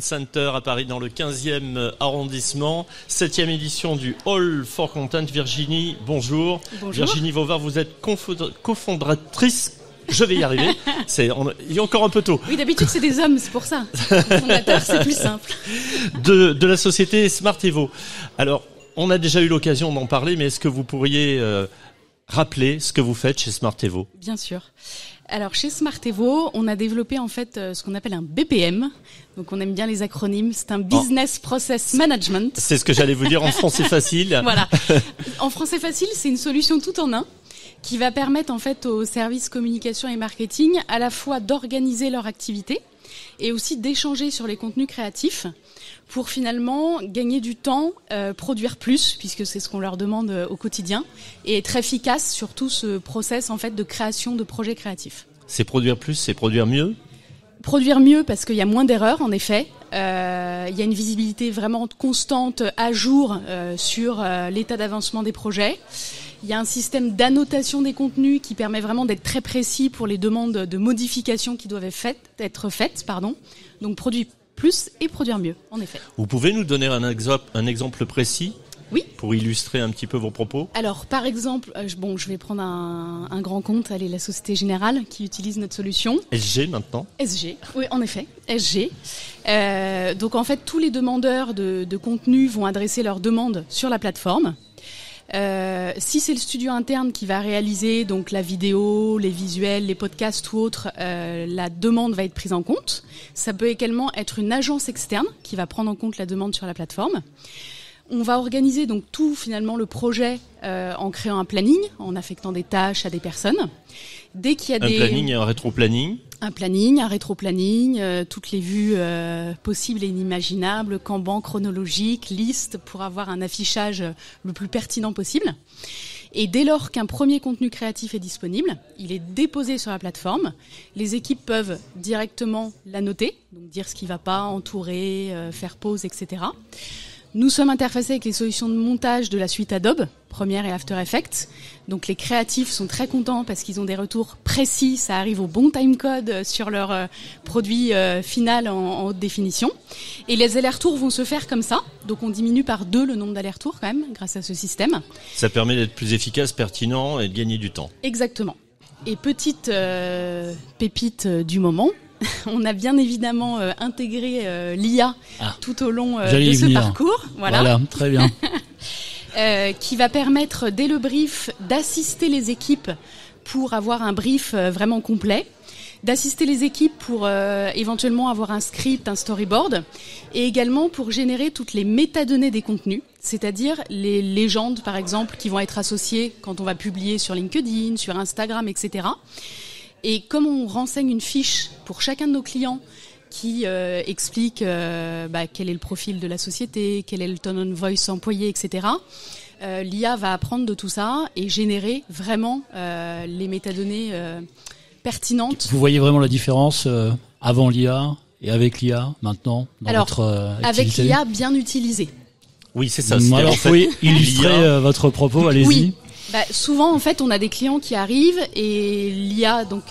Center à Paris dans le 15e arrondissement. 7e édition du All for Content. Virginie, bonjour. Bonjour. Virginie Vauvert, vous êtes cofondatrice. Je vais y arriver. Il est encore un peu tôt. Oui, d'habitude c'est des hommes, c'est pour ça. Fondateur, c'est plus simple. De la société Smart Evo. Alors, on a déjà eu l'occasion d'en parler, mais est-ce que vous pourriez rappeler ce que vous faites chez Smart Evo ? Bien sûr. Alors chez Smart Evo, on a développé en fait ce qu'on appelle un BPM. Donc on aime bien les acronymes. C'est un Business Process Management. C'est ce que j'allais vous dire en français facile. Voilà. En français facile, c'est une solution tout en un qui va permettre en fait aux services communication et marketing à la fois d'organiser leur activité et aussi d'échanger sur les contenus créatifs pour finalement gagner du temps, produire plus, puisque c'est ce qu'on leur demande au quotidien, et être efficace sur tout ce process en fait de création de projets créatifs. C'est produire plus, c'est produire mieux ? Produire mieux parce qu'il y a moins d'erreurs, en effet. Il y a une visibilité vraiment constante, à jour, sur l'état d'avancement des projets. Il y a un système d'annotation des contenus qui permet vraiment d'être très précis pour les demandes de modifications qui doivent être faites. Donc produire plus et produire mieux, en effet. Vous pouvez nous donner un exemple précis ? Oui. Pour illustrer un petit peu vos propos. Alors, par exemple, je vais prendre un grand compte, la Société Générale, qui utilise notre solution. SG maintenant. SG, oui, en effet, SG. Donc, en fait, tous les demandeurs de contenu vont adresser leurs demandes sur la plateforme. Si c'est le studio interne qui va réaliser donc la vidéo, les visuels, les podcasts ou autres, la demande va être prise en compte. Ça peut également être une agence externe qui va prendre en compte la demande sur la plateforme. On va organiser donc tout finalement le projet en créant un planning, en affectant des tâches à des personnes. Dès qu'il y a planning et un rétro-planning. Un planning, un rétro-planning, toutes les vues possibles et inimaginables, Kanban, chronologique, liste, pour avoir un affichage le plus pertinent possible. Et dès lors qu'un premier contenu créatif est disponible, il est déposé sur la plateforme. Les équipes peuvent directement l'annoter, donc dire ce qui ne va pas, entourer, faire pause, etc. Nous sommes interfacés avec les solutions de montage de la suite Adobe, Premiere et After Effects. Donc les créatifs sont très contents parce qu'ils ont des retours précis, ça arrive au bon timecode sur leur produit final en haute définition. Et les allers-retours vont se faire comme ça. Donc on diminue par 2 le nombre d'allers-retours quand même grâce à ce système. Ça permet d'être plus efficace, pertinent et de gagner du temps. Exactement. Et petite pépite du moment, on a bien évidemment intégré l'IA tout au long de ce parcours. Voilà, très bien. Qui va permettre, dès le brief, d'assister les équipes pour avoir un brief vraiment complet, d'assister les équipes pour éventuellement avoir un script, un storyboard, et également pour générer toutes les métadonnées des contenus, c'est-à-dire les légendes, par exemple, qui vont être associées quand on va publier sur LinkedIn, sur Instagram, etc. Et comme on renseigne une fiche pour chacun de nos clients qui explique quel est le profil de la société, quel est le tone of voice employé, etc., l'IA va apprendre de tout ça et générer vraiment les métadonnées pertinentes. Vous voyez vraiment la différence avant l'IA et avec l'IA maintenant dans votre activité ? Avec l'IA bien utilisée. Oui, c'est ça. Alors, vous pouvez illustrer votre propos, allez-y. Oui. Souvent, en fait, on a des clients qui arrivent et l'IA, donc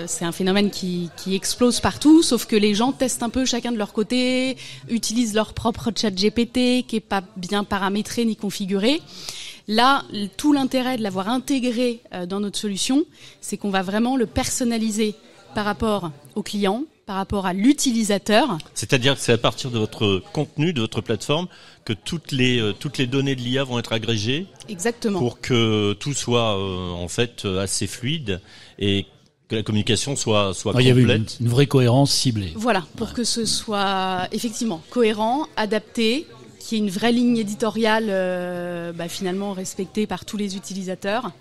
c'est un phénomène qui explose partout, sauf que les gens testent un peu chacun de leur côté, utilisent leur propre chat GPT qui est pas bien paramétré ni configuré. Là, tout l'intérêt de l'avoir intégré dans notre solution, c'est qu'on va vraiment le personnaliser par rapport au client, par rapport à l'utilisateur. C'est-à-dire que c'est à partir de votre contenu, de votre plateforme, que toutes les données de l'IA vont être agrégées. Exactement. Pour que tout soit en fait assez fluide et que la communication soit complète. Il y avait une vraie cohérence ciblée. Voilà, pour que ce soit effectivement cohérent, adapté, qu'il y ait une vraie ligne éditoriale finalement respectée par tous les utilisateurs.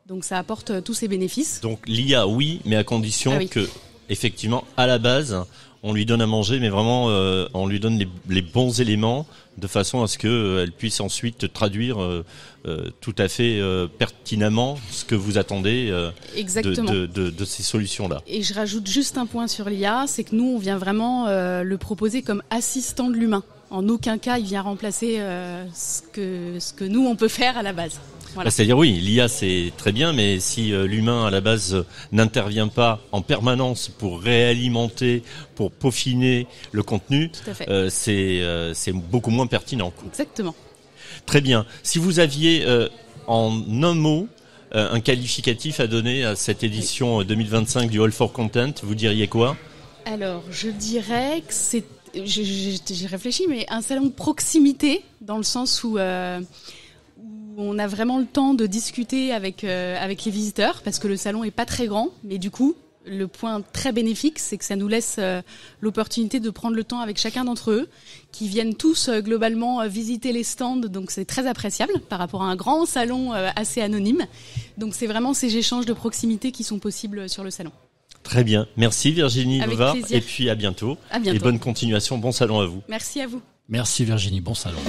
Donc ça apporte tous ces bénéfices. Donc l'IA, oui, mais à condition que, effectivement, à la base, on lui donne à manger, mais vraiment, on lui donne les bons éléments de façon à ce qu'elle puisse ensuite traduire tout à fait pertinemment ce que vous attendez de ces solutions-là. Et je rajoute juste un point sur l'IA, c'est que nous, on vient vraiment le proposer comme assistant de l'humain. En aucun cas, il vient remplacer ce que nous, on peut faire à la base. Voilà. C'est-à-dire oui, l'IA c'est très bien, mais si l'humain à la base n'intervient pas en permanence pour réalimenter, pour peaufiner le contenu, c'est beaucoup moins pertinent. Exactement. Très bien. Si vous aviez en un mot un qualificatif à donner à cette édition 2025 du All for Content, vous diriez quoi ? Alors, je dirais que c'est, j'ai réfléchi, mais un salon de proximité, dans le sens où on a vraiment le temps de discuter avec les visiteurs, parce que le salon est pas très grand, mais du coup, le point très bénéfique, c'est que ça nous laisse l'opportunité de prendre le temps avec chacun d'entre eux, qui viennent tous globalement visiter les stands, donc c'est très appréciable par rapport à un grand salon assez anonyme. Donc c'est vraiment ces échanges de proximité qui sont possibles sur le salon. Très bien, merci Virginie Lovar, et puis à bientôt. À bientôt. Et bonne continuation, bon salon à vous. Merci à vous. Merci Virginie, bon salon.